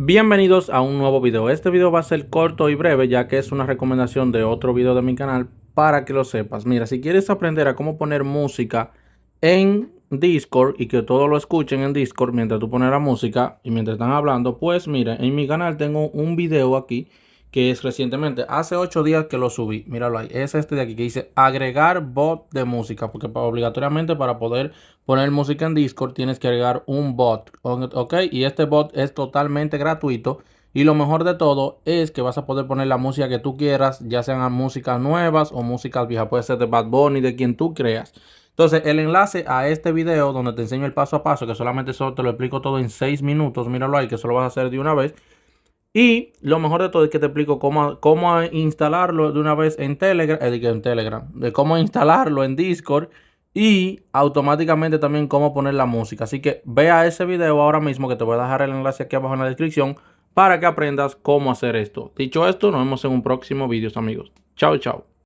Bienvenidos a un nuevo video. Este video va a ser corto y breve ya que es una recomendación de otro video de mi canal para que lo sepas. Mira, si quieres aprender a cómo poner música en Discord y que todos lo escuchen en Discord mientras tú pones la música y mientras están hablando, pues mira, en mi canal tengo un video aquí que es recientemente, hace 8 días que lo subí. Míralo ahí, es este de aquí que dice agregar bot de música, porque obligatoriamente para poder poner música en Discord tienes que agregar un bot, ¿ok? Y este bot es totalmente gratuito y lo mejor de todo es que vas a poder poner la música que tú quieras, ya sean músicas nuevas o músicas viejas, puede ser de Bad Bunny, de quien tú creas. Entonces el enlace a este video donde te enseño el paso a paso, que solamente solo te lo explico todo en 6 minutos, míralo ahí que solo vas a hacer de una vez. Y lo mejor de todo es que te explico cómo instalarlo de una vez en Telegram, de cómo instalarlo en Discord y automáticamente también cómo poner la música. Así que ve a ese video ahora mismo que te voy a dejar el enlace aquí abajo en la descripción para que aprendas cómo hacer esto. Dicho esto, nos vemos en un próximo video, amigos. Chao, chao.